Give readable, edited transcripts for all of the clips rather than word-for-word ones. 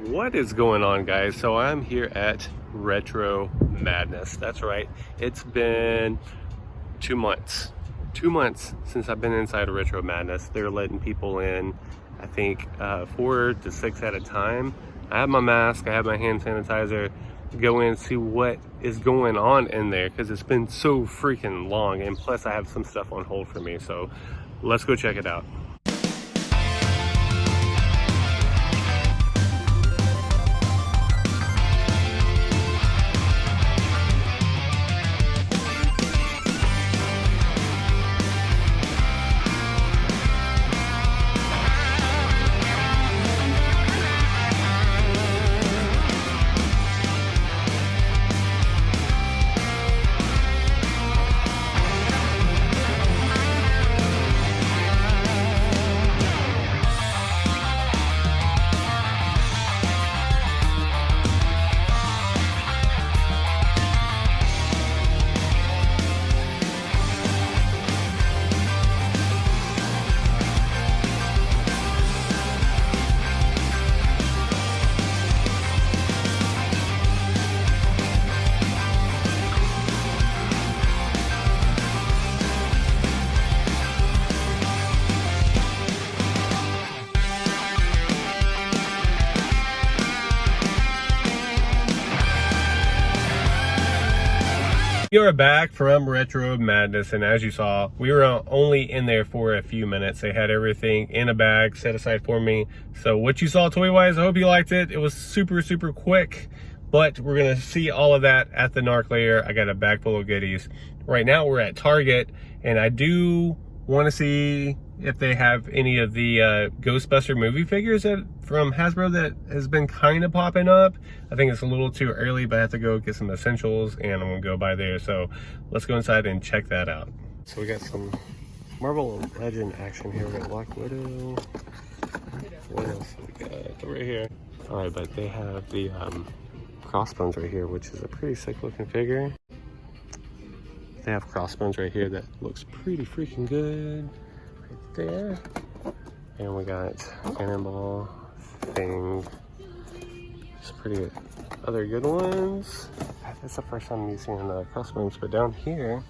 What is going on, guys? So I'm here at Retro Madness. That's right, it's been 2 months since I've been inside of Retro Madness. They're letting people in, I think 4 to 6 at a time. I have my mask, I have my hand sanitizer. Go in and see what is going on in there because it's been so freaking long, and plus I have some stuff on hold for me, so let's go check it out. We are back from Retro Madness, and as you saw, we were only in there for a few minutes. They had everything in a bag set aside for me. So what you saw toy-wise, I hope you liked it. It was super quick, but we're gonna see all of that at the NARC layer. I got a bag full of goodies. Right now we're at Target, and I do want to see if they have any of the Ghostbuster movie figures from Hasbro that has been kind of popping up. I think it's a little too early, but I have to go get some essentials and I'm gonna go by there. So let's go inside and check that out. So we got some Marvel Legend action here. We got Black Widow. What else we got right here? All right, but they have the Crossbones right here, which is a pretty sick looking figure. They have Crossbones right here that looks pretty freaking good right there. And we got Cannibal, Thing. It's pretty good. Other good ones. That's the first time I'm using the Crossbones, but down here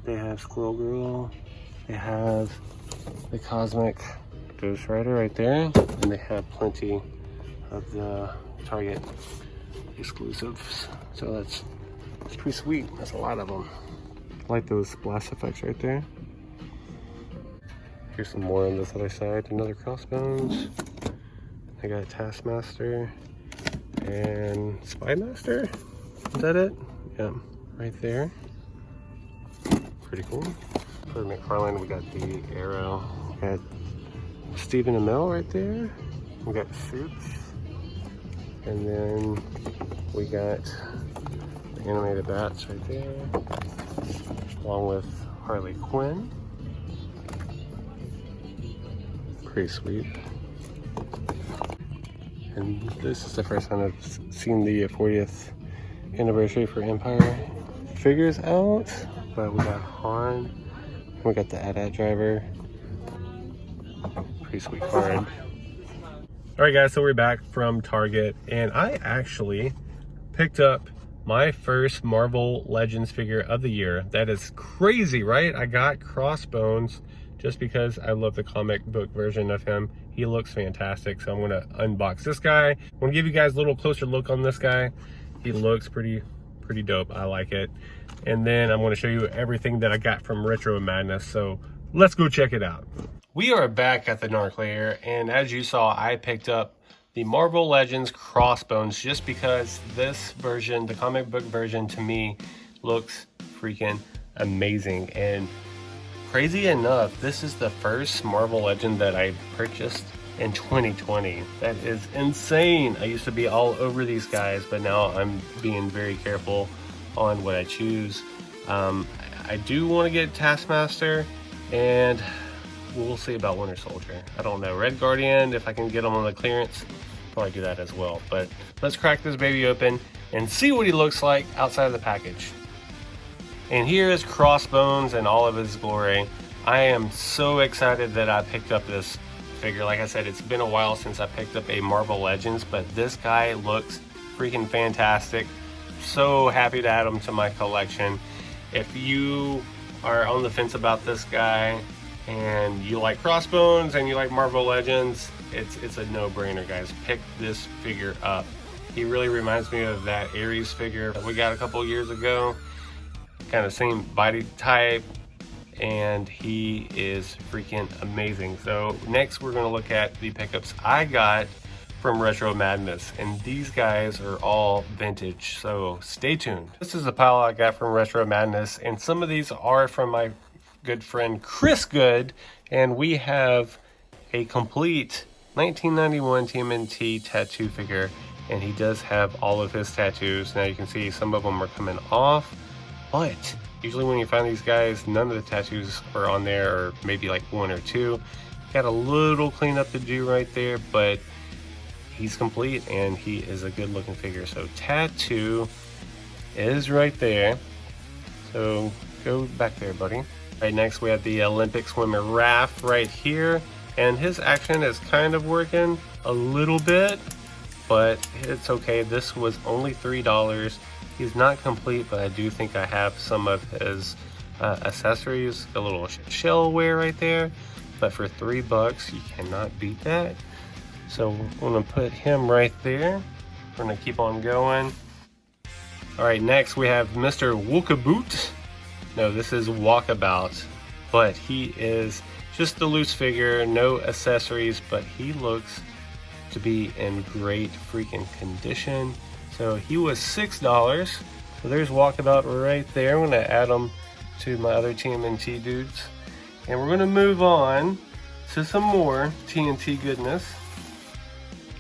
they have Squirrel Girl. They have the Cosmic Ghost Rider right there, and they have plenty of the Target exclusives. So that's pretty sweet. That's a lot of them. I like those blast effects right there. Here's some more on this other side. Another Crossbones. I got Taskmaster and Spymaster. Is that it? Yeah, right there. Pretty cool. For McFarlane, we got the Arrow. We got Stephen Amell right there. We got Suits. And then we got the animated bats right there, along with Harley Quinn. Pretty sweet. And this is the first time I've seen the 40th anniversary for Empire figures out. But we got Han, we got the AT-AT driver. Pretty sweet card. All right, guys, so we're back from Target, and I actually picked up my first Marvel Legends figure of the year. That is crazy, right? I got Crossbones just because I love the comic book version of him. He looks fantastic, so I'm gonna unbox this guy. I wanna give you guys a little closer look on this guy. He looks pretty dope. I like it. And then I'm gonna show you everything that I got from Retro Madness, so let's go check it out. We are back at the NARC layer, and as you saw, I picked up the Marvel Legends Crossbones just because this version, the comic book version, to me looks freaking amazing. And crazy enough, this is the first Marvel Legend that I purchased in 2020. That is insane. I used to be all over these guys, but now I'm being very careful on what I choose. I do want to get Taskmaster, and we'll see about Winter Soldier. I don't know. Red Guardian, if I can get him on the clearance, probably do that as well. But let's crack this baby open and see what he looks like outside of the package. And here is Crossbones in all of his glory. I am so excited that I picked up this figure. Like I said, it's been a while since I picked up a Marvel Legends, but this guy looks freaking fantastic. So happy to add him to my collection. If you are on the fence about this guy and you like Crossbones and you like Marvel Legends, it's a no-brainer, guys. Pick this figure up. He really reminds me of that Ares figure that we got a couple years ago. Kind of same body type, and he is freaking amazing. So next we're going to look at the pickups I got from Retro Madness, and these guys are all vintage, so stay tuned. This is a pile I got from Retro Madness, and some of these are from my good friend Chris Good, and we have a complete 1991 TMNT tattoo figure, and he does have all of his tattoos. Now you can see some of them are coming off, but usually when you find these guys, none of the tattoos are on there, or maybe like one or two. Got a little cleanup to do right there, but he's complete and he is a good looking figure. So tattoo is right there. So go back there, buddy. Right, next we have the Olympic swimmer Raph right here, and his action is kind of working a little bit, but it's okay. This was only $3. He's not complete, but I do think I have some of his accessories, a little shell wear right there, but for $3 you cannot beat that. So I'm gonna put him right there. We're gonna keep on going. All right, next we have Mr. Wuka Boot. No, this is Walkabout, but he is just a loose figure, no accessories, but he looks to be in great freaking condition. So he was $6. So there's Walkabout right there. I'm gonna add him to my other TMNT dudes. And we're gonna move on to some more TNT goodness.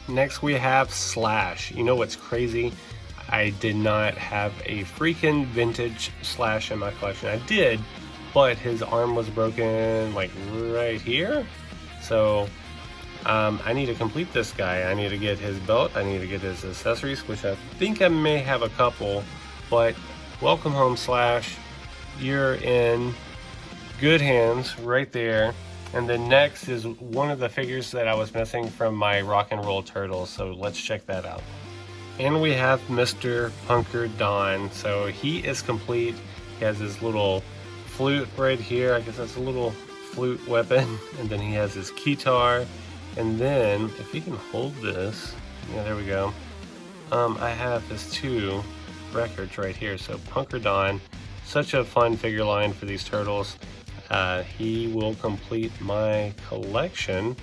Next we have Slash. You know what's crazy? I did not have a freaking vintage Slash in my collection. I did, but his arm was broken like right here. So I need to complete this guy. I need to get his belt. I need to get his accessories, which I think I may have a couple, but welcome home, Slash. You're in good hands right there. And then next is one of the figures that I was missing from my Rock and Roll Turtles, so let's check that out. And we have Mr. Punker Don. So he is complete. He has his little flute right here. I guess that's a little flute weapon. And then he has his guitar. And then, if you can hold this, yeah, there we go. I have his 2 records right here. So Punker Don, such a fun figure line for these turtles. He will complete my collection,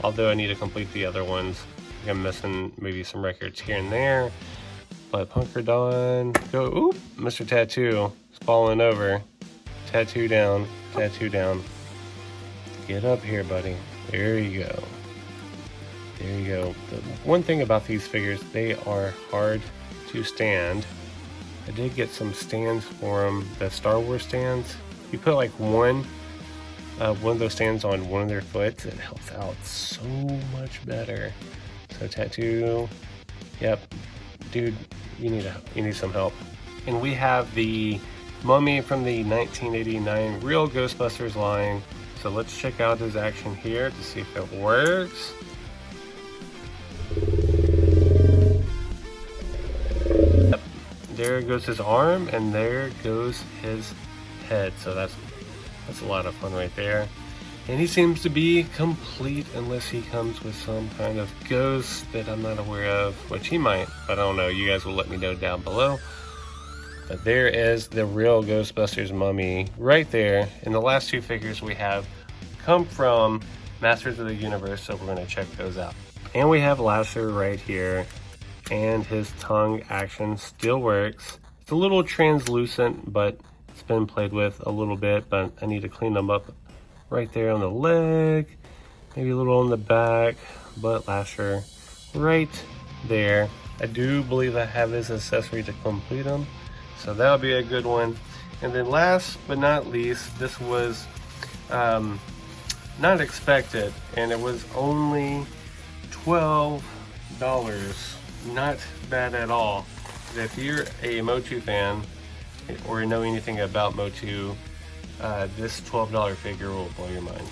although I need to complete the other ones. I'm missing maybe some records here and there, but Punker Don, go, oop, Mr. Tattoo is falling over. Tattoo down, tattoo down. Get up here, buddy. There you go. There you go. The one thing about these figures, they are hard to stand. I did get some stands for them, the Star Wars stands. You put like one of those stands on one of their foot, it helps out so much better. So Tattoo, yep, dude, you need some help. And we have the mummy from the 1989 Real Ghostbusters line. So let's check out his action here to see if it works. Yep. There goes his arm, and there goes his head. So that's a lot of fun right there. And he seems to be complete unless he comes with some kind of ghost that I'm not aware of, which he might, but I don't know. You guys will let me know down below. But there is the Real Ghostbusters mummy right there. And the last 2 figures we have come from Masters of the Universe, so we're going to check those out. And we have Lasser right here, and his tongue action still works. It's a little translucent, but it's been played with a little bit, but I need to clean them up. Right there on the leg, maybe a little on the back, but Lasher right there. I do believe I have his accessory to complete them, so that'll be a good one. And then last but not least, this was not expected, and it was only $12. Not bad at all. If you're a MOTU fan or know anything about MOTU, this $12 figure will blow your mind.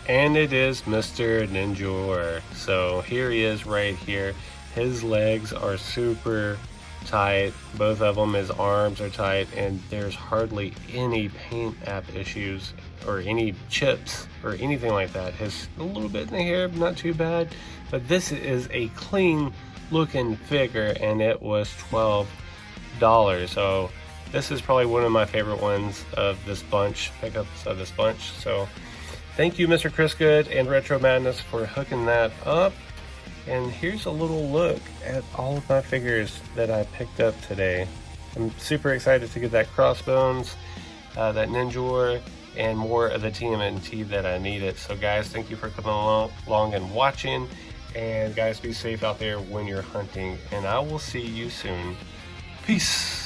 And it is Mr. Ninja. So here he is right here. His legs are super tight. Both of them, his arms are tight, and there's hardly any paint app issues or any chips or anything like that. Has a little bit in the hair, but not too bad. But this is a clean looking figure, and it was $12. So this is probably one of my favorite ones of this bunch, pickups of this bunch. So thank you, Mr. Chris Good and Retro Madness, for hooking that up. And here's a little look at all of my figures that I picked up today. I'm super excited to get that Crossbones, that Ninja, and more of the TMNT that I needed. So guys, thank you for coming along and watching. And guys, be safe out there when you're hunting. And I will see you soon. Peace.